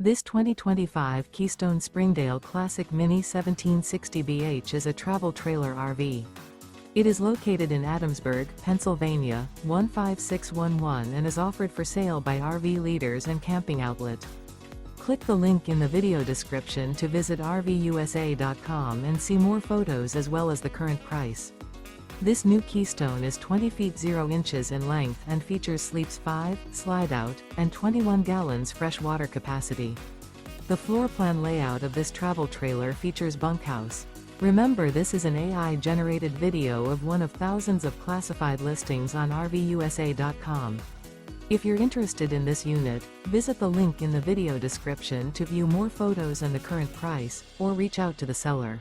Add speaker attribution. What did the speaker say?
Speaker 1: This 2025 Keystone Springdale Classic Mini 1760BH is a travel trailer RV. It is located in Adamsburg, Pennsylvania, 15611 and is offered for sale by RV Leaders and Camping Outlet. Click the link in the video description to visit RVUSA.com and see more photos as well as the current price. This new Keystone is 20 feet 0 inches in length and features sleeps 5, Slideout, and 21 gallons fresh water capacity. The floor plan layout of this travel trailer features Bunkhouse. Remember, this is an AI-generated video of one of thousands of classified listings on RVUSA.com. If you're interested in this unit, visit the link in the video description to view more photos and the current price, or reach out to the seller.